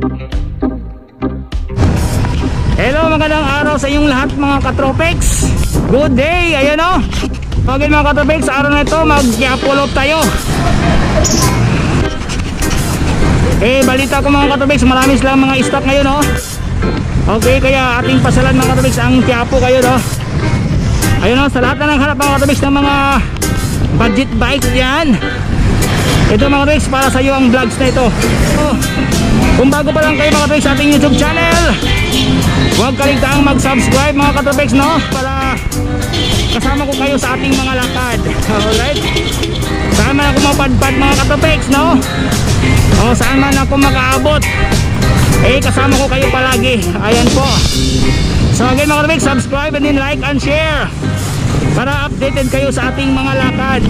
Hello, magandang araw sa inyong lahat mga katropex. Good day, ayan o. Okay mga katropex, sa araw na ito mag-pull up tayo. Balita ko mga katropex, marami silang mga stock ngayon o. Okay, kaya ating pasalan mga katropex ang Quiapo kayo no. Ayun o, sa lahat na naghanap mga katropex ng mga budget bikes yan. Ito mga katropex, para sa iyo ang vlogs na ito. Kung bago pa lang kayo mga katropex sa ating YouTube channel, huwag kaligtaang mag-subscribe mga katropex no, para kasama ko kayo sa ating mga lakad. Alright, saan man ako mapadpad mga katropex no, o saan man ako makaabot, kasama ko kayo palagi. Ayan po. So again mga katropex, subscribe and then like and share para updated kayo sa ating mga lakad.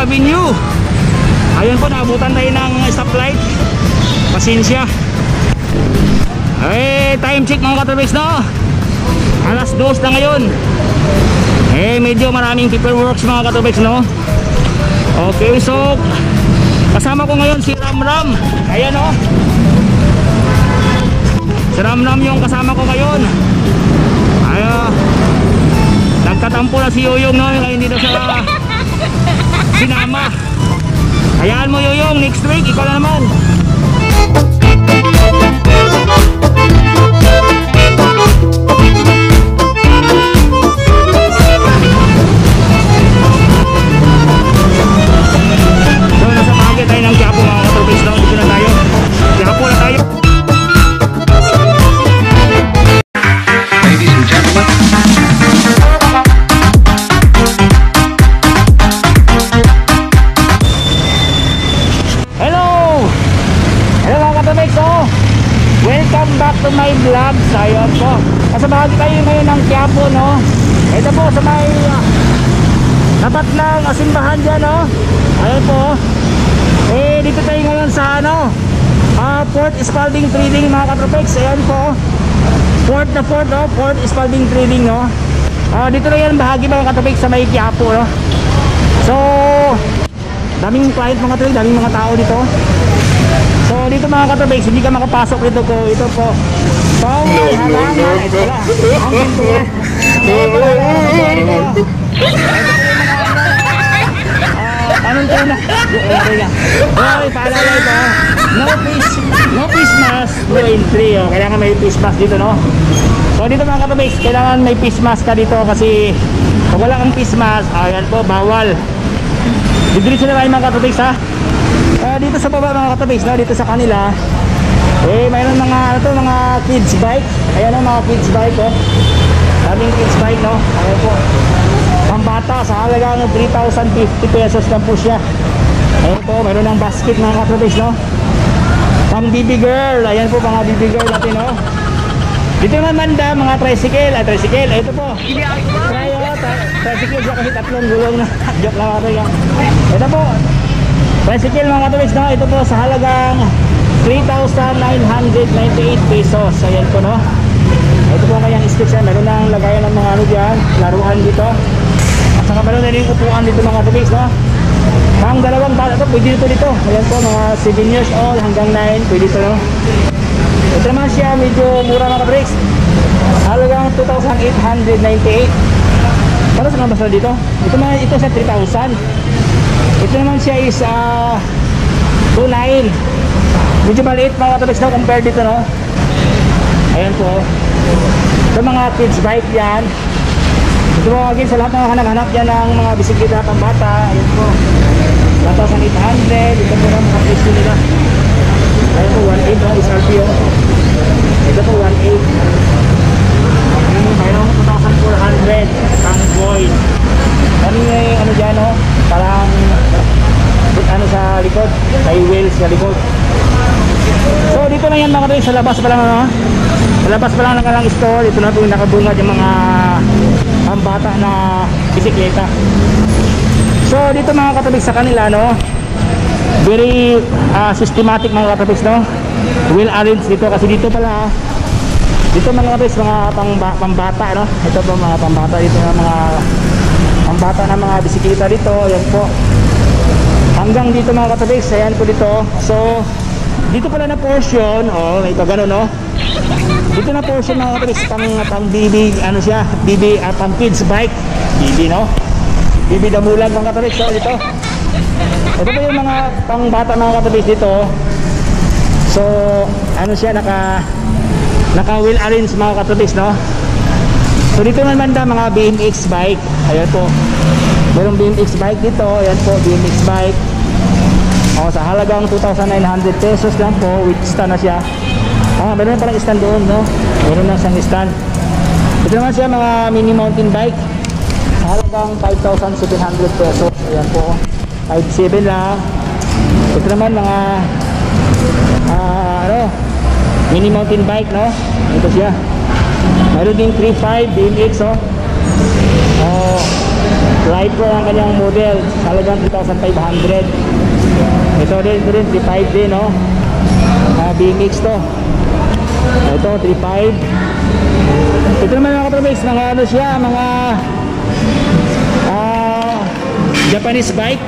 Avenue. Ayun po, naabutan tayo ng stoplight. Pasensya. Time check mga katropex no, alas 2 na ngayon. Medyo maraming paperworks mga katropex no. Okay, so kasama ko ngayon si Ramram. Ayan o, si Ramram yung kasama ko ngayon. Nagkatampo na si Yoyong no, ngayon dito sa sinama. Hayaan mo Yoyong, next week ikaw na naman. So nasa bahagi tayo ng Quiapo mga katropex no. Dito na tayo, Quiapo na tayo. Ladies and gentlemen, welcome back to my vlog. Ayun po, nasa bahagi tayo ngayon ng Quiapo no. Ito po sa may tapat ng simbahan dyan no. Ayun po, dito tayo ngayon sa Port Spalding Trading mga katropex. Ayan po, Port no, Port Spalding Trading no. Dito na yan bahagi mga katropex sa may Quiapo no. So daming client mga katropex, daming mga tao dito. So dito mga katropex, hindi ka makapasok dito po. Ito po, halangan. Ito lang ang pintuan. Anong tayo na? Paalala ito, no face mask, no entry. Kailangan may face mask dito no. So dito mga katropex, kailangan may face mask ka dito, kasi pag wala kang face mask, ayan po, bawal. Didiretso na tayo mga katropex ha. Dito sa baba mga katropex no, dito sa kanila mayroon mga mga kids bike. Ayan mga kids bike daming kids bike no. Ayan po, pambata sa halaga ng 3,050 pesos lang po siya. Ayan po, mayroon ng basket mga katropex no, pang baby girl. Ayan po mga baby girl natin no. Dito naman mga tricycle. Ito po, tricycle siya kasi tatlong gulong na. Joke lang ako yan. Ito po, tricycle mga katropex no. Ito po sa halagang 3,998 pesos. Ayan po no. Ito po kanyang sketch yan. Meron nang lagayan ng mga dyan, laruan dito. At saka meron na rin upuan dito mga katropex no. Pang dalawang bata ito, pwede dito. Ayan po, mga 7 years old hanggang 9, pwede dito no. Ito naman siya, medyo mura mga katropex. Halagang 2,898. Para sa nabasa dito? Ito sa 3,000. Ito naman siya is 2,900. Medyo maliit mga katropex no, compared dito no. Ayan po. Ito mga kids bike yan. So again, sa lahat ng hanap-hanap dyan ng mga bisikleta pambata, ayun po, 1,800. Ito po na mga presyo nila. Ayun po, 1,800 no, SRPO. Ito po, 1,800. Mayroon po 2,400 ang Void. Ano yung ano dyan, no? Parang ano sa likod, may wheels sa likod. So dito lang yan mga kapatid, sa labas pa lang, ano? Sa labas pa lang ng kalang store. Ito na po yung nakabungad yung mga pambata na bisikleta. So dito mga katapik sa kanila, no, very systematic mga katapik, no, well arranged dito. Kasi dito pala, dito mga katapik, mga pambata, no, ito po mga pambata dito, mga pambata na mga bisikleta dito. Ayan po, hanggang dito mga katapik, ayan po dito. So dito pala na portion, oh, ito gano'n, no, dito na portion mga katapik, pang BB, ano siya, BB, pang kids bike, BB, no, BB damulag mga katapik. So dito, ito po yung mga pang bata mga katapik dito. So ano siya, naka wheel arrange mga katapik, no. So dito naman da mga BMX bike. Ayan po, mayroong BMX bike dito. Ayan po, BMX bike, sa halagang 2,900 pesos lang po, with stand na siya. Meron na palang stand doon, no, meron na siyang stand. Ito naman siya mga mini mountain bike, halagang 5,700 pesos. Ayan po, 5,700 lang. Ito naman mga mini mountain bike, no. Ito siya, mayroon din 3.5 BMX, light po ang kanyang model, halagang 3,500. Ito din 3.5 din, no, BMX to. Ito 3.5. Ito naman mga katrabis, mga ano siya, mga Japanese bike.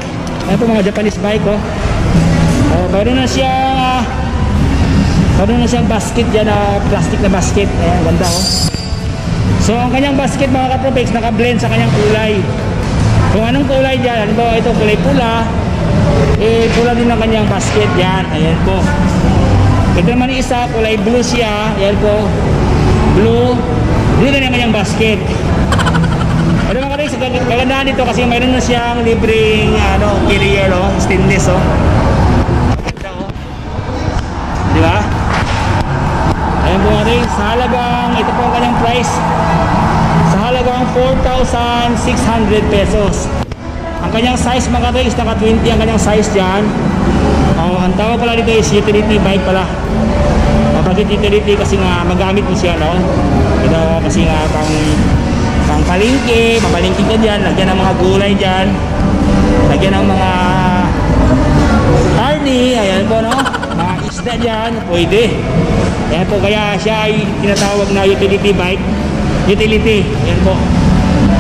Ayan po mga Japanese bike, mayroon na siyang basket dyan, plastic na basket. Ayan, ganda, So ang kanyang basket mga katrabis, naka-blend sa kanyang kulay. Kung anong kulay dyan, ano ba, ito kulay pula, pula din ang kanyang basket dyan. Ayan po. Ito naman isa, kulay blue siya. Ayan po, blue din ang kanyang basket. Ano mga katrabis, kagandahan dito kasi mayroon na siyang libreng carrier, stainless, diba? Ayan po mga katrabis, sa halagang, ito po ang kanyang price, sa halagang 4,600 pesos. Ang kanyang size mga katrabis, naka 20 ang kanyang size dyan. Ang tawag pala dito is utility bike pala. Bakit utility? Kasi nga magamit mo siya, no? Ito kasi nga pang palingki, papalingki ka dyan, lagyan ng mga gulay dyan, lagyan ng mga carne, ayan po, no? Mga isda dyan, pwede. Ayan po, kaya siya ay tinatawag na utility bike. Utility, ayan po.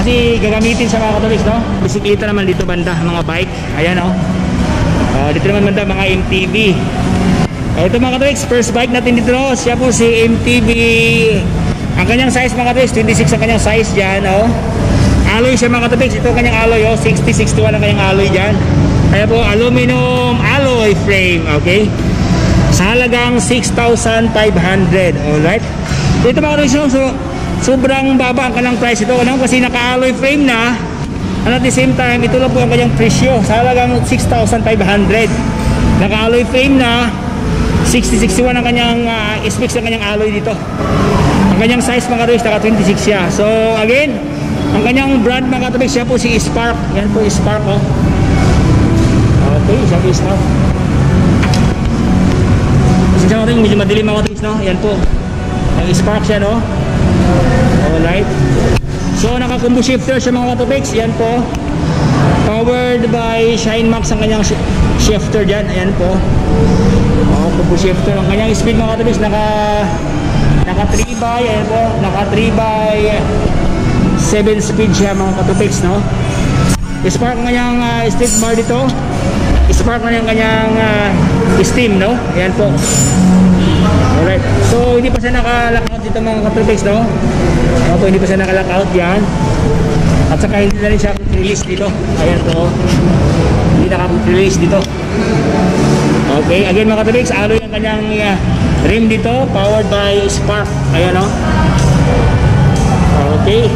Kasi gagamitin sa mga katrabis, no? Bisikleta naman dito banda, mga bike, ayan, no? Dito naman banda mga MTB. Ito mga katrabis, first bike natin dito, no? Siya po si MTB. Ang kanyang size mga katrabis, 26 ang kanyang size dyan, no? Alloy siya mga katrabis, ito ang kanyang alloy, 60-61 ang kanyang alloy dyan. Kaya po aluminum alloy frame, okay? Sa halagang 6,500. Alright, dito mga katrabis, so sobrang baba ang kanyang price ito, ano? Kasi naka-alloy frame na, and at the same time ito lang po ang kanyang presyo, sa halagang 6,500. Naka-alloy frame na, 60-61 ang kanyang specs ng kanyang alloy dito. Ang kanyang size mga katrabis, naka 26 siya. So again, ang kanyang brand mga katrabis, siya po si Spark. Yan po Spark, okay, siya po Spark. Kasi siya katrabis, medyo madilim mga katrabis, no? Yan po, ang Spark siya, no? Alright, so naka-combo shifter siya mga katrabis. Yan po, powered by Shine Max ang kanyang shifter dyan. Ayan po, combo shifter. Ang kanyang speed mga katrabis, naka 3 by, ayan po, naka 3 by 7 speed siya mga katrabis, no? Spark ng kanyang street bar dito, spark ng kanyang steam, no? Ayan po. Alright, so hindi pa siya naka-lockout dito mga katrabis, no? Okay, hindi pa siya naka-lockout yan. At saka hindi na rin siya release dito. Ayan po, hindi naka-release dito. Okay, again mga katrabis, alloy ang kanyang rim dito, powered by Spark. Ayan, no? Okay.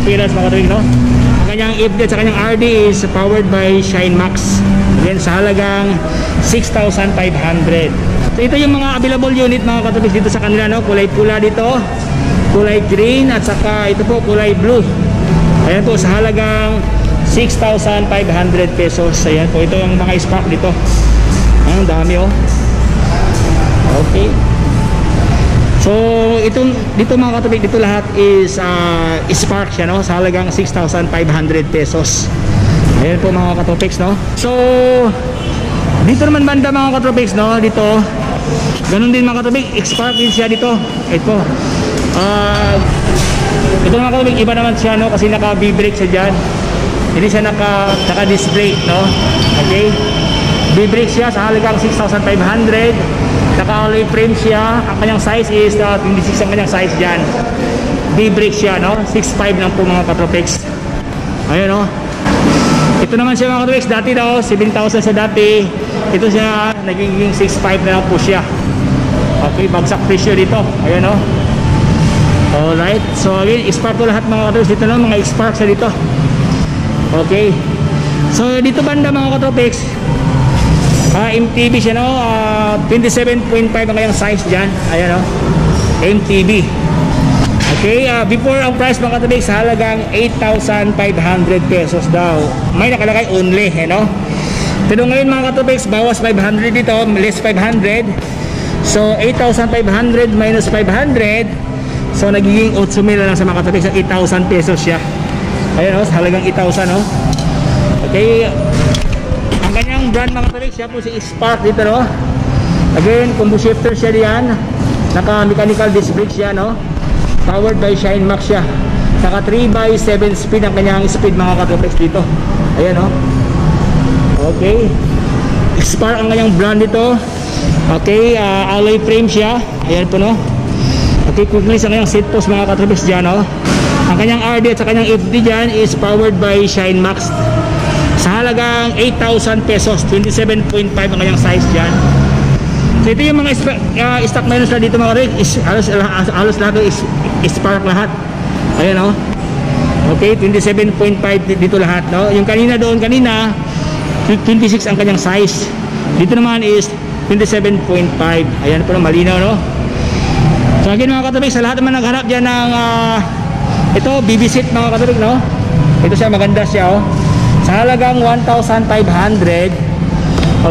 appearance mga katuwing, no? Ang kanyang FD at sa kanyang RD is powered by Shine Max. Again, sa halagang 6,500. So ito yung mga available unit mga katuwing dito sa kanila, no? Kulay pula dito, kulay green, at saka ito po kulay blue. Ayan po, sa halagang 6,500 pesos. Ayan po, ito yung mga spark dito. Ang dami, oh. Okay. So itong dito mga katubig, dito lahat is spark siya, no? Sa halagang 6,500 pesos. Ayan po mga katopics, no? So dito naman banda mga katopics, no? Dito ganun din mga katubig, spark din siya dito. Ito ito mga katubig, iba naman siya, no? Kasi naka V-brake siya dyan. Hindi siya naka disc brake, no? Okay, V-brake siya sa halagang 6,500. Naka-alloy frame siya. Ang kanyang size is 26 ang kanyang size dyan. V-brake siya, no? 6.5 lang po mga katropics. Ayun, no? Ito naman siya mga katropics. Dati daw 7,000 sa dati. Ito siya naging 6.5 na lang po siya. Okay, bagsak presyo dito. Ayun, no? Alright, so again, spark po lahat mga katropics dito, no? Mga spark siya dito. Okay, so dito banda mga katropics, MTB siya, no? 27.5 ang kayang size dyan. Ayan, no? MTB. Okay, before ang price mga katabig sa halagang 8,500 pesos daw. May nakalagay only, no? Pero ngayon mga katabig, bawas 500 dito, less 500. So 8,500 minus 500, so nagiging 8,000 lang sa mga katabig, sa 8,000 pesos siya. Ayan, no? Sa halagang 8,000, no? Okay, ang kanyang brand mga katabig, siya po si Spark dito, no? Again, combo shifter siya diyan. Naka mechanical disc brake siya, no? Powered by Shine Max siya. Naka 3x7 speed ang kanyang speed mga katabig dito. Ayan, no? Okay, Spark ang kanyang brand dito. Okay, alloy frame siya. Ayan po, no? Okay, quickly sa kanyang seat post mga katabig dyan, no? Ang kanyang RD at sa kanyang FD dyan is powered by Shine Max. Sa halagang 8,000 pesos, 27.5 ang kanyang size dyan. So ito yung mga stock minus na dito mga katabig, halos lahat is spark lahat. Ayan, no? Okay, 27.5 dito lahat, no? Yung kanina doon, kanina 26 ang kanyang size. Dito naman is 27.5. Ayan po, malinaw, no? So again mga katabig, sa lahat naman naghanap dyan ng ito, BB seat mga katabig, no? Ito siya, maganda siya, oh. Sa halagang 1,500.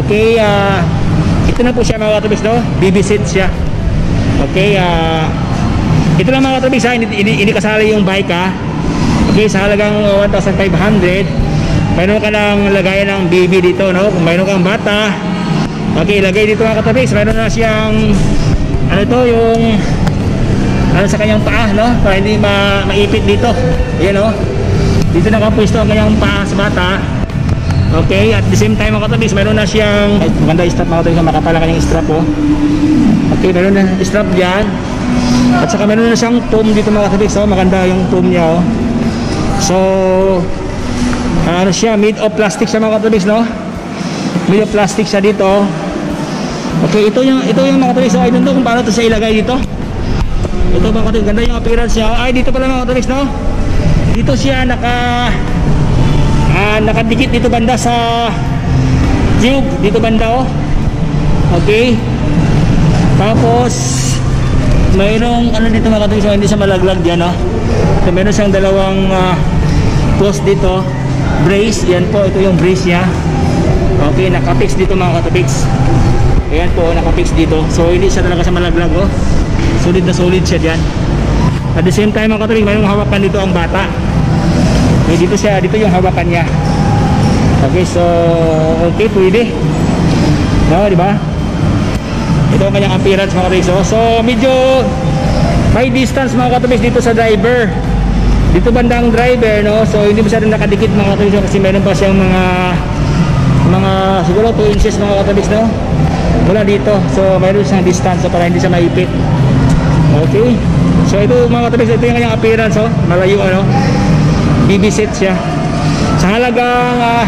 Okay, ito na po siya mga katabig, no? BB seat siya. Okay, ito lang mga katabig, hindi kasali yung bike, ha? Okay, sa halagang 1,500. Mayroon ka lang lagayan ng BB dito, no? Kung mayroon kang bata, okay, ilagay dito mga katabig. Mayroon na siyang ano to, yung ano sa kanyang paa, no? Para hindi maipit dito. Ayan, no? Dito nakapwesto ang kanyang paa sa bata. Okay, at the same time mga katabis, mayroon na siyang maganda strap mga katabis, makapal ang kanyang strap, oh. Okay, mayroon na strap dyan. At saka mayroon na siyang foam dito mga katabis, oh. Maganda yung foam niya, oh. So ano siya, made of plastic siya mga katabis, no? Made of plastic siya dito. Okay, ito yung mga katabis, oh. I don't know kung paano ito siya ilagay dito. Ito mga katabis, ganda yung appearance niya. Ay, dito pala mga katabis, no? Dito siya nakadikit dito banda sa tube, dito banda, oh. Okay, tapos mayroong ano dito mga katabis, hindi siya malaglag dyan, oh. So mayroon siyang dalawang post dito, brace. Yan po, ito yung brace niya. Okay, nakapix dito mga katabis. Ayan po, nakapix dito. So hindi siya talaga sa malaglag, oh. Solid na solid siya dyan. At the same time mga katabis, mayroong hawakan dito ang bata. Okay, dito yung hawakan niya. Okay, so okay, pwede, no, di ba? Ito ang kanyang appearance mga katabis. So medyo may distance mga katabis dito sa driver. Dito bandang driver, no? So hindi masyadong nakadikit mga katabis kasi meron pa siyang mga siguro 2 inches mga katabis, no? Mula dito. So mayroon siyang distance, so para hindi siya maipit. Okay, so ito mga katabis, ito yung kanyang appearance, oh. Malayo, ano? BB set siya. Sa halagang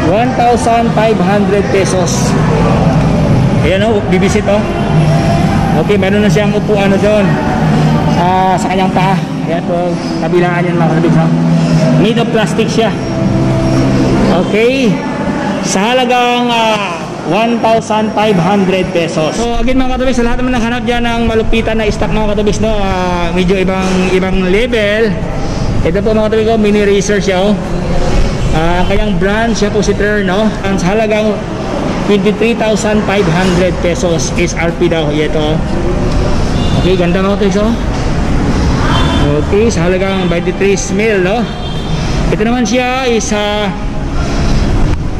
1,500 pesos. Ayan, oh, BB set, oh. Okay, meron na siyang upuan na doon sa kanyang paa. Ayan po, kabilaan yan mga katobiks, no? Made of plastic siya. Okay, sa halagang 1,500 pesos. So again mga katobiks, sa lahat naman naghanap dyan ng malupitan na stock mga katobiks, no? Medyo ibang level. Ito po mga katobiks, mini racer siya, oh. Kayang brand siya po si Turn, no? Sa halagang 23,500 pesos SRP daw. Ito. Okay, ganda mga katobiks, oh. Okay, sa halagang 23 mil, no? Ito naman siya is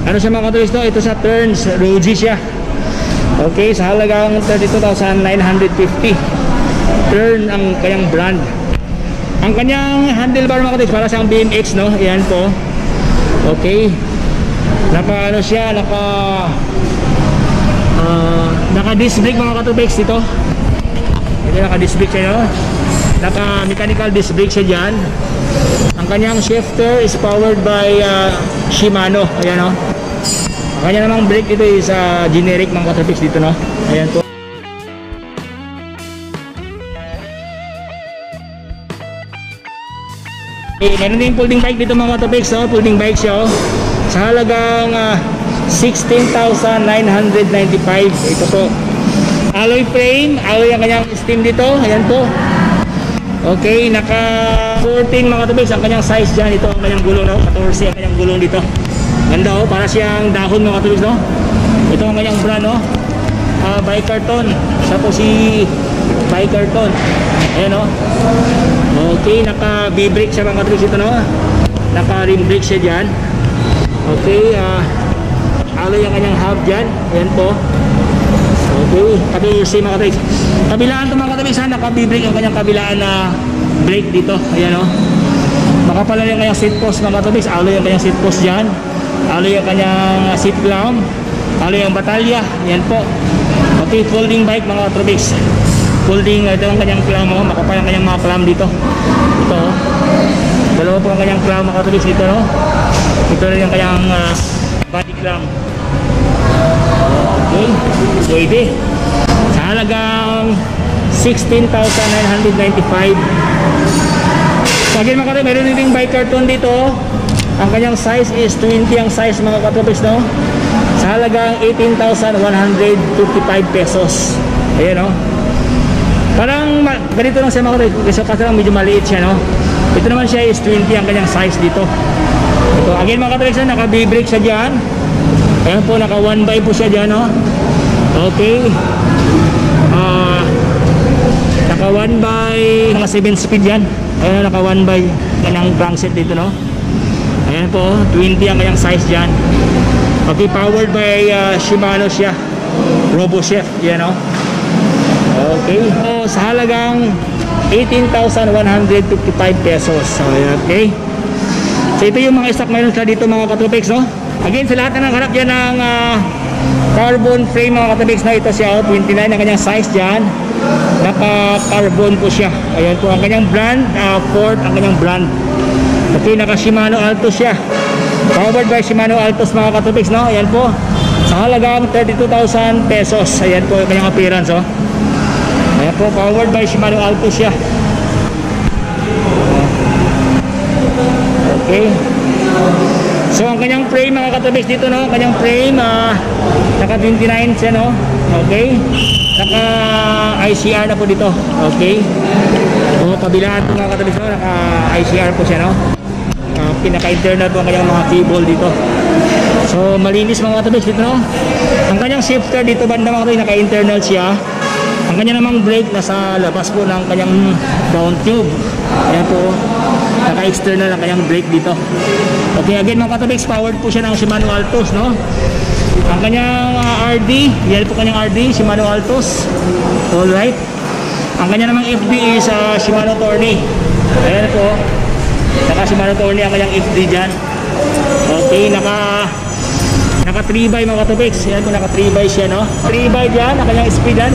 ano siya mga katobiks, no? Ito sa Turns Roji siya. Okay, sa halagang 32,950. Turn ang kanyang brand. Ang kanyang handlebar mga katobiks, para siyang BMX, no? Ayan po. Okay, naka ano siya, naka disc brake mga katobiks dito. Ito naka disc brake siya, no? Naka mechanical disc brake siya dyan. Ang kanyang shifter is powered by Shimano. Ayan, no? Ang kanya namang brake dito is generic mga katobiks dito, no? Ayan po. Meron din folding bike dito mga katobiks, no? Folding bike siya, oh. Sa halagang 16,995. Ito po, alloy frame, alloy ang kanyang steam dito. Ayan po. Okay, naka 14 mga katobiks ang kanyang size dyan. Ito ang kanyang gulong, no? 14 ang kanyang gulong dito. Ganda, oh, para siyang dahon mga katobiks, no? Ito ang kanyang brand, no? Bikerton. Siya po si Bikerton. Ayan, no? Okay, naka B-brake siya mga katobiks ito, no? Naka rim brake siya dyan. Okay, alloy ang kanyang hub dyan. Ayan po. Okay, 14 mga katobiks. Kabilaan ito mga katobiks, naka B-brake ang kanyang kabilaan na brake dito. Ayan, no? Makapala yung kanyang seat post mga katobiks. Alloy ang kanyang seat post dyan. Alloy ang kanyang seat clamp. Alloy ang batalya. Ayan po. Okay, folding bike mga katobiks. Folding, ito ang kanyang clamp, oh. Makapal ang kanyang mga clamp dito. Ito, oh. Dalawa po ang kanyang clamp mga katobiks dito, no? Ito rin yung kanyang body clamp. Okay, pwede. Sa halagang 16,995. So again mga katobiks, meron din Bikerton dito. Ang kanyang size is 20 ang size mga katobiks, no? Sa halagang 18,155 pesos. Ayan, no? Parang ganito lang siya mga katobiks, kasi lang medyo maliit siya, no? Ito naman siya is 20 ang kanyang size dito. Ito, again mga katobiks, naka B-brake siya dyan. Ayan po, naka 1x po siya dyan, no? Okay. Naka 1x, naka 7 speed yan. Ayan, naka 1x kanyang crankset dito, no? Ayan po, 20 ang kanyang size dyan. Okay, powered by Shimano siya. RoboChef, yan, no? Okay, so sa halagang 18,155 pesos. So, okay. So ito yung mga stock meron sa dito mga katobiks, no? Again, sa lahat na nangharap dyan ng carbon frame mga katobiks, na ito siya, 29 ang kanyang size dyan. Naka carbon po siya. Ayan po ang kanyang brand, Ford ang kanyang brand. Okay, naka Shimano Altos siya. Powered by Shimano Altos mga katobiks, no? Ayan po, sa halagang 32,000 pesos. Ayan po yung kanyang appearance, oh. Ayan po, powered by Shimano Altos siya. Okay. So ang kanyang frame mga katobiks dito, no? Kanyang frame naka 29 siya, no? Okay. Naka ICR na po dito. Okay. O kabilaan po mga katobiks, no? Naka ICR po siya, no? Pinaka-internal po ang kanyang mga cable dito. So malinis mga katobiks dito, no? Ang kanyang shifter dito banda mga katobiks, naka-internal siya. Ang kanya namang brake nasa labas po ng kanyang down tube. Ayan po, naka-external ang kanyang brake dito. Okay, again mga katobiks, powered po siya ng Shimano Altos, no? Ang kanyang RD, yan po kanyang RD, Shimano Altos. Alright. Ang kanya namang FD is Shimano Tourney. Ayan po, naka Shimano Tourney ang kanyang FD dyan. Okay, naka 3x mga katobiks. Yan po, naka 3x siya, no? 3x dyan, ang kanyang speed dyan.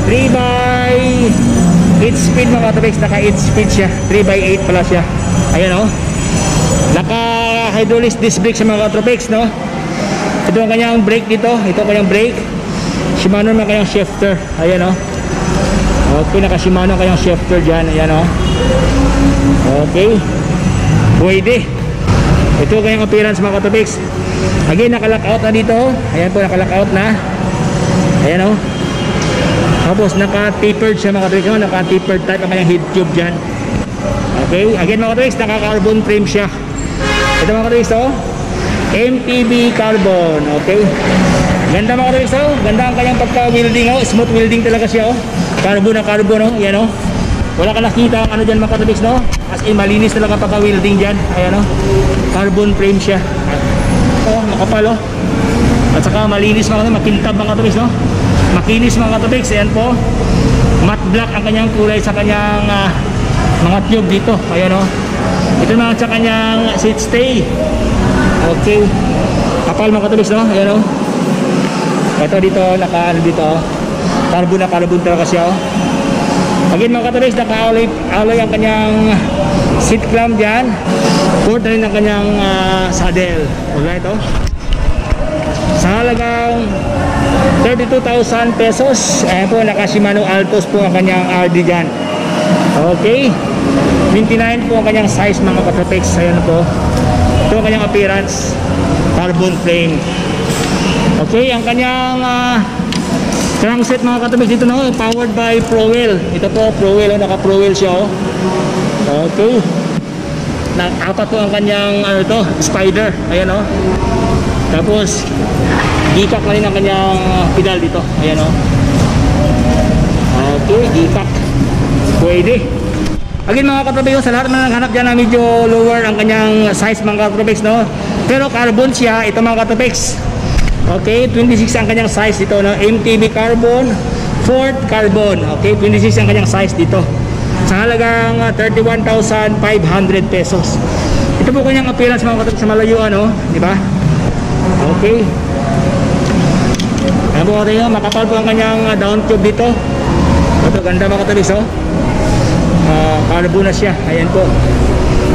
3x8 speed mga katobiks, naka 8 speed siya. 3x8 pala siya. Ayan, no? Naka hydraulic disc brake sa mga katobiks, no? Ito ang kanyang brake dito. Ito ang kanyang brake. Shimano ang kanyang shifter. Ayan, no? Okay, naka Shimano ang kanyang shifter dyan. Ayan, no? Okay, pwede. Ito kanyang appearance mga katopiks. Again, naka-lockout na dito. Ayan po, naka-lockout na. Ayan o. Tapos naka-tapered siya mga katopiks. Naka-tapered type ang kanyang head tube dyan. Okay, again mga katopiks, naka-carbon frame siya. Ito mga katopiks o, MTB carbon. Okay, ganda mga katopiks o. Ganda ang kanyang pagka-welding o. Smooth welding talaga siya o. Carbon na carbon o. Ayan o. Wala ka nakita ang ano dyan mga katopiks no. As in, malinis talaga pagka-welding dyan. Ayan o. Carbon frame siya. Oh, makapal o. At saka malinis mga katopiks. Makintab mga katopiks no. Makinis mga katopiks. Ayan po. Matte black ang kanyang kulay sa kanyang mga tube dito. Ayan o. Ito naman sa kanyang seat stay. Okay. Kapal mga katopiks no. Ayan o. Ito dito, naka ano dito. Carbon na carbon talaga siya o. Again mga katopiks, naka-alloy ang kanyang seat clamp dyan. Port na rin ang kanyang saddle. Alright o. Sa halagang 32,000 pesos. Ayan po, naka Shimano Altos po ang kanyang RD dyan. Okay. 29 po ang kanyang size mga katopiks. Ayan po. Ito ang kanyang appearance. Carbon frame. Okay, ang kanyang crankset mga katopiks dito no, powered by Prowell. Ito po, Prowell, naka Prowell siya oh. Okay. Apat po ang kanyang ano to, spider. Ayan oh. Tapos gikak na rin ang kanyang pedal dito. Ayan oh. Okay, gikak. Pwede. Again mga katopiks, sa lahat na naghanap dyan na medyo lower ang kanyang size mga katopiks no. Pero carbon siya, ito mga katopiks. Okay, 26 ang kanyang size dito no? MTB carbon, Ford carbon. Okay, 26 ang kanyang size dito. Sa halagang 31,500 pesos. Ito po kanyang appearance mga katopiks sa malayuan no? Di ba? Okay. Ayan po kayo, makapal po ang kanyang down tube dito. Ito, ganda mga katopiks oh. Carbon na siya. Ayan po.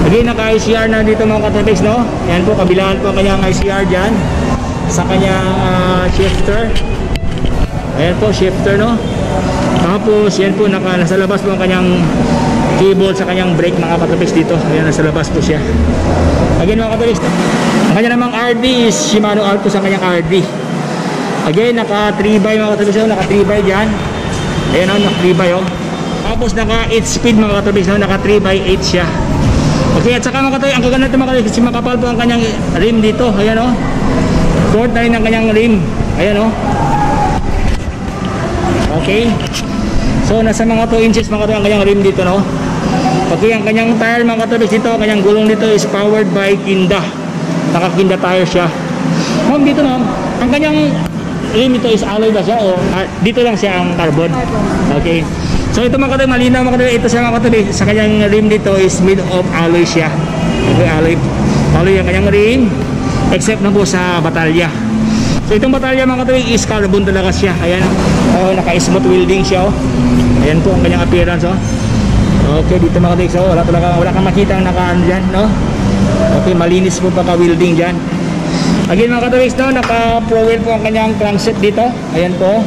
Again, naka-ICR na dito mga katopiks no? Ayan po, kabilaan po ang kanyang ICR dyan sa kanyang shifter. Ayan po, shifter no. Tapos yan po, nasa labas po ang kanyang cable sa kanyang brake mga katopiks dito. Ayan, nasa labas po siya. Again mga katopiks, ang kanya namang RD is Shimano Altos ang kanyang RD. Again, naka 3x mga katopiks, naka 3x dyan. Ayan o, naka 3x oh. Tapos naka 8 speed mga katopiks, naka 3x8 siya. Okay, at saka mga katopiks, ang kaganda ito mga katopiks, kasi makapal po ang kanyang rim dito. Ayan o. Short na rin ang kanyang rim. Ayan o. Okay. So nasa mga 2 inches mga katopiks ang kanyang rim dito no. Okay, ang kanyang tire mga katopiks dito, ang kanyang gulong dito is powered by Kinda. Naka Kinda tire siya. Ma'am dito ma'am, ang kanyang rim dito is alloy ba siya o dito lang siya ang carbon? Okay. So ito mga katopiks, malinaw mga katopiks, ito siya mga katopiks, sa kanyang rim dito is made of alloy siya. Okay, alloy ang kanyang rim. Except na po sa batalya. So itong batalya mga katopiks is carbon talaga siya. Ayan oh, naka-smooth welding siya oh. Ayan po ang kanyang appearance oh. Okay, dito mga katopiks oh, wala kang makita ang naka-ano dyan no. Okay, malinis po pagka-welding dyan. Again mga katopiks no, naka-Prowell po ang kanyang crankset dito. Ayan po.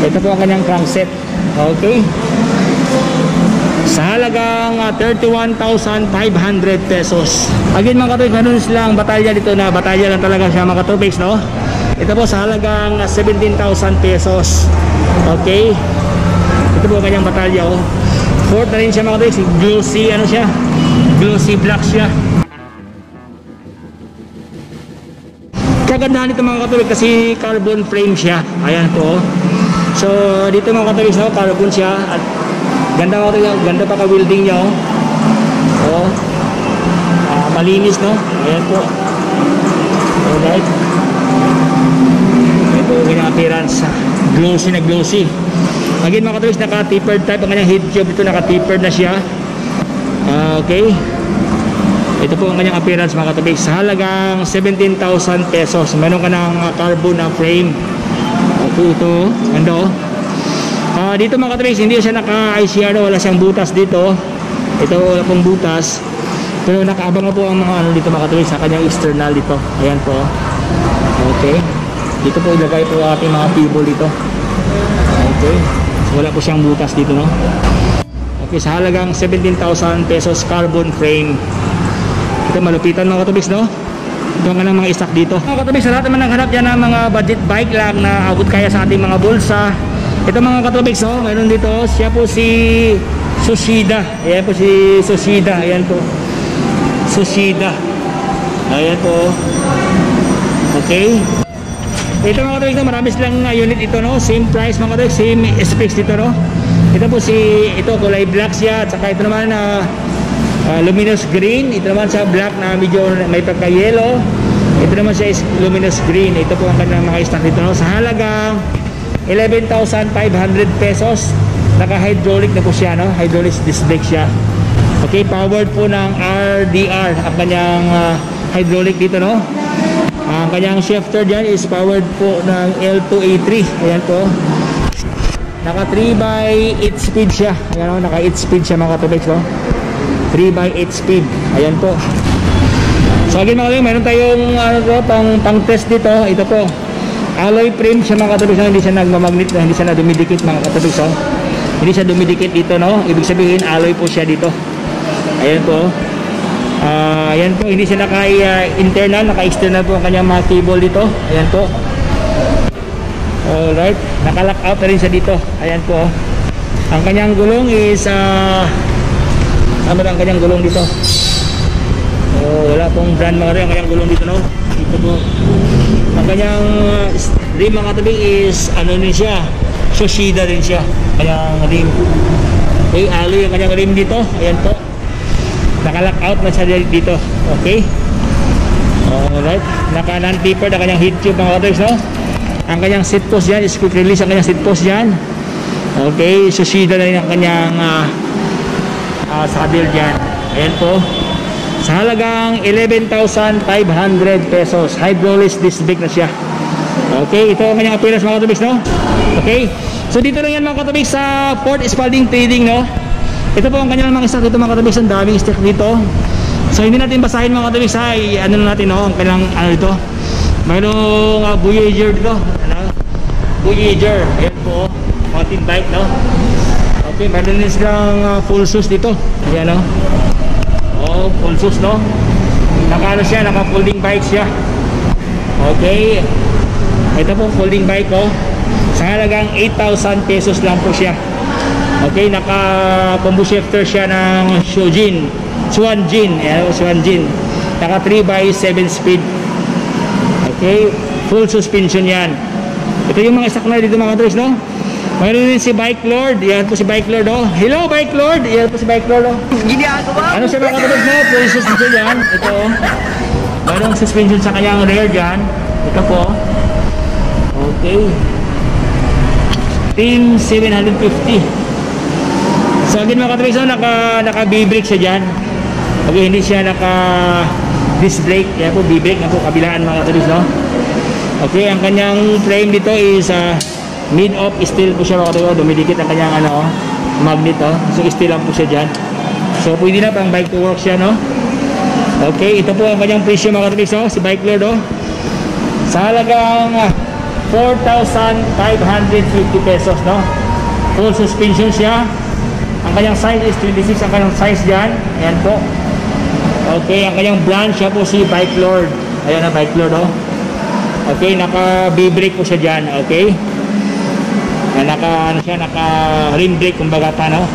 Ito po ang kanyang crankset. Okay. Sa halagang 31,500 pesos. Again mga katopiks, meron silang batalya dito na batalya lang talaga siya mga katopiks no. Ito po sa halagang 17,000 pesos. Okay. Ito po kanyang batalya oh. Ford na rin siya mga katopiks. Glossy ano siya, glossy black siya. Kagandahan dito mga katopiks kasi carbon frame siya. Ayan po oh. So dito mga katopiks no, carbon siya. At ganda mo ito, ganda pa ka-welding niya oh. Oh. Malinis no. Ayan po. Alright. Ito yung appearance. Glossy na glossy. Again mga katopiks, naka-tapered type ang kanyang head tube dito, naka-tapered na siya. Okay. Ito po ang kanyang appearance mga katopiks. Sa halagang 17,000 pesos. Meron ka ng carbon na frame. Okay, ito. Ganda oh. Dito mga katopiks, hindi siya naka-ICR, wala siyang butas dito. Ito wala pong butas. Pero nakaabang na po ang mga ano dito mga katopiks sa kanyang external dito. Ayan po. Okay. Dito po ilagay po ating mga cable dito. Okay. So, wala po siyang butas dito no. Okay, sa halagang 17,000 pesos carbon frame. Ito malupitan mga katubigs, no? Ito nga ng mga stock dito. Mga katubigs, sa lahat naman naghanap dyan ng mga budget bike lang na abot kaya sa ating mga bulsa. Ito mga katubigs, no? Mayroon dito, siya po si Sushida. Ayan po si Sushida. Ayan po. Sushida. Ayan po. Okay. Ito mga katubigs, no? Marami silang unit ito, no? Same price mga katubigs, same specs dito, no? Ito po ito kulay black siya. At saka ito naman luminous green. Ito naman sa black na medyo may pagka-yellow. Ito naman siya is luminous green. Ito po ang kanilang mga stock dito, no? Sa halagang 11,500 pesos. Naka-hydraulic na po siya, no? Hydraulic disc brake siya. Okay, powered po ng RDR ang kanyang hydraulic dito, no? Ang kanyang shifter dyan is powered po ng L2A3. Ayan po. Naka 3x8 speed siya. Ayan, no? Naka 8 speed siya mga katubigs, no? 3x8 speed. Ayan po. So again mga katubigs, mayroon tayong pang test dito. Ito po. Alloy frame siya mga katubigs, no? Hindi siya nagmamagnet, hindi siya na dumidikit mga katubigs, no? Hindi siya dumidikit dito, no? Ibig sabihin alloy po siya dito. Ayan po. Ayan po, hindi siya naka-internal, naka-external po ang kanyang mga cable dito. Ayan po. Alright, naka-lock out na rin siya dito. Ayan po. Ang kanyang gulong is ano ang kanyang gulong dito? Wala pong brand mga rin ang kanyang gulong dito, no? Dito po. Ang kanyang rim mga tabi is ano rin siya? Sushida rin siya. Kanyang rim. Okay, alloy ang kanyang rim dito. Ayan po. Naka-lock out na siya dito. Okay. Alright. Naka-non-taper na kanyang heat tube mga katubigs, no? Ang kanyang seat post dyan is quick release ang kanyang seat post dyan. Okay. Sushida na rin ang kanyang saddle dyan. Ayan po. Sa halagang 11,500 pesos. Hydraulic disc brake na siya. Okay. Ito ang kanyang appearance mga katubigs, no? Okay. So dito lang yan mga katubigs sa Port Spalding Trading, no? Ito po ang kanyang mga stock dito mga katubigs. Ang daming stock dito. So hindi natin basahin mga katubigs, ha? Ano natin, no? Ang kanyang dito. Mayroong Voyager dito. Voyager. Ayan po. Mountain bike, no? Okay. Mayroon din silang full shoes dito. Ayan, no? Oh, full shoes, no? Naka siya. Naka folding bike siya. Okay. Ito po folding bike, oh. Sa halagang 8,000 pesos lang po siya. Okay, naka-combo shifter siya ng Swanjin. Ayan, Swanjin. Naka 3x7 speed. Okay, full suspension yan. Ito yung mga stock na dito mga katubigs, no? Mayroon din si Bike Lord. Yan po si Bike Lord, oh. Hello, Bike Lord. Yan po si Bike Lord, oh. Ano siya mga katubigs, no? Full suspension yan. Ito, oh. Mayroong suspension sa kanyang rear dyan. Ito po. Okay. Team 750. So again mga katubigs, no, naka B-brake siya dyan. Okay, hindi siya naka disc brake. Kaya po B-brake na po kabilaan mga katubigs, no? Okay, ang kanyang frame dito is mid-off steel po siya mga katubigs. Dumidikit ang kanyang magnet, oh. So steel lang po siya dyan. So pwede na pang bike to work siya, no? Okay, ito po ang kanyang presyo mga katubigs, no? Si Bike Lord, oh. Sa halagang 4,550 pesos, no? Full suspension siya. Ang kanyang size is 26 ang kanyang size dyan. Ayan po. Okay, ang kanyang brand siya po si Bike Lord. Ayan na, Bike Lord, oh. Okay, naka B-brake po siya dyan. Okay. Naka rim brake kumbaga pa, no?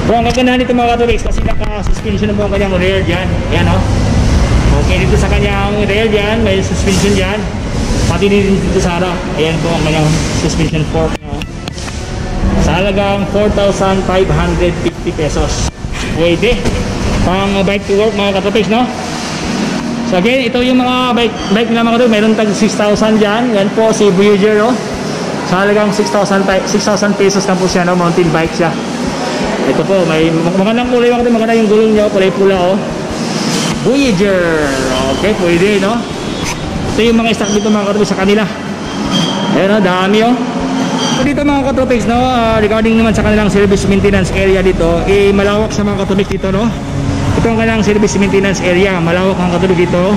Pero ang kagandahan dito mga katubigs kasi naka suspension na po ang kanyang rear dyan. Ayan, oh. Okay, dito sa kanyang rear dyan may suspension dyan. Pati dito sa harap. Ayan po ang kanyang suspension fork, no? Sa halagang 4,550 pesos. Pwede pang bike to work mga katubigs, no? So again, ito yung mga bike na mga katubigs. Mayroon tag 6,000 dyan. Yan po si Voyager, no? Sa halagang 6,000 pesos na po siya, no? Mountain bike siya. Ito po, may magandang kulay mga katubigs. Maganda yung gulong niya, kulay pula, oh. Voyager. Okay, pwede, no? Ito yung mga stock dito mga katubigs sa kanila. Ayan, no? Dami, oh. So dito mga katubigs, no, regarding naman sa kanilang service maintenance area dito, malawak sa mga katubigs dito, no. Ito ang kanilang service maintenance area, malawak ang katubigs dito.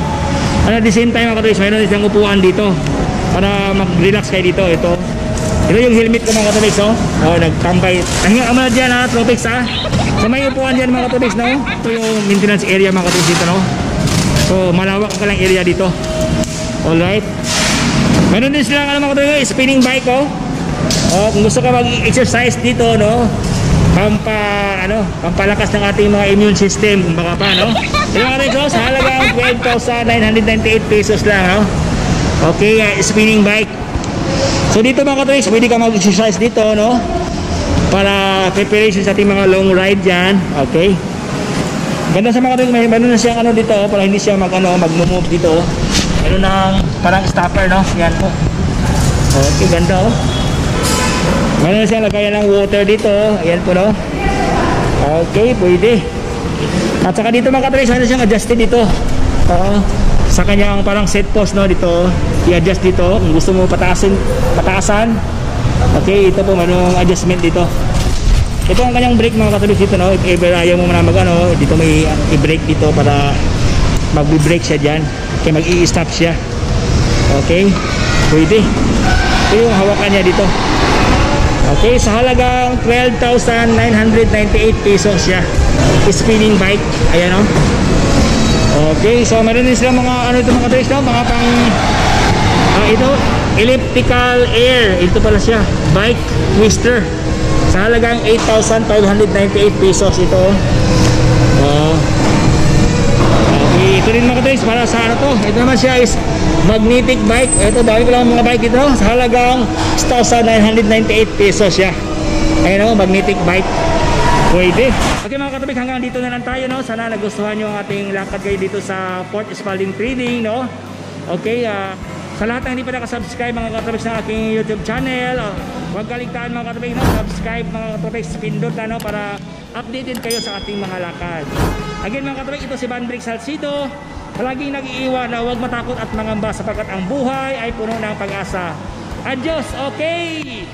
And at the same time mga katubigs, mayroon din upuan dito para mag-relax kayo dito. Ito Ito yung helmet ko mga katobiks, oh. Oh, nagtambay. Nahinga ka muna dyan ha, tropics ha. So may upuan dyan mga katobiks, no? Ito yung maintenance area mga katobiks dito, no? So malawak ka lang area dito. Alright. Meron din silang mga katobiks, spinning bike, oh. Oh, kung gusto ka mag-exercise dito, no? Pampalakas ng ating mga immune system, kumbaga pa, no? Ito mga katobiks, sa halagang 12,998 pesos lang, no? Okay, spinning bike. So dito mga katobiks, pwede ka mag-exercise dito, no? Para preparation sa ating mga long ride dyan. Okay. Ganda sa mga katobiks, meron na siyang dito, para hindi siya mag-move dito. Meron ng parang stopper, no? Yan po. Okay, ganda, oh. Meron na siyang lagayan ng water dito. Ayan po, no? Okay, pwede. At saka dito mga katobiks, meron siyang adjusted dito. Sa kanyang parang set post, no, dito i-adjust dito kung gusto mo pataasan. Okay, ito po manong adjustment dito. Ito ang kanyang brake mga katobiks dito, no. If ever ayaw mo na dito may i-brake dito para magbi-brake siya diyan. Okay, mag-i-stop siya. Okay, pwede. Ito yung hawakan niya dito. Okay, sa halagang 12,998 pesos siya. Spinning bike. Ayan, no. Okay, so meron din sila mga ito mga katobiks, no? Mga pang ito, elliptical air. Ito pala siya, bike twister. Sa halagang 8,598 pesos ito. Okay, ito rin mga katobiks para sa to. Ito naman siya is magnetic bike. Ito, dahil ko lang mga bike ito. Sa halagang 6,998 pesos siya. Ayun, magnetic bike. Pwede. Okay mga katobiks, hanggang dito na lang tayo, no? Sana nagustuhan nyo ang ating lakad kayo dito sa Port Spalding Trading, no? Okay, sa lahat ng hindi pa nakasubscribe mga katobiks ng aking YouTube channel, huwag kaligtaan mga katobiks, no? Subscribe mga katobiks, pindot na, no? Para updated kayo sa ating mga lakad. Again mga katobiks, ito si Bandrick Salcido. Palaging nag-iiwan na huwag matakot at mangamba sapagkat ang buhay ay puno ng pag-asa. Adios, okay!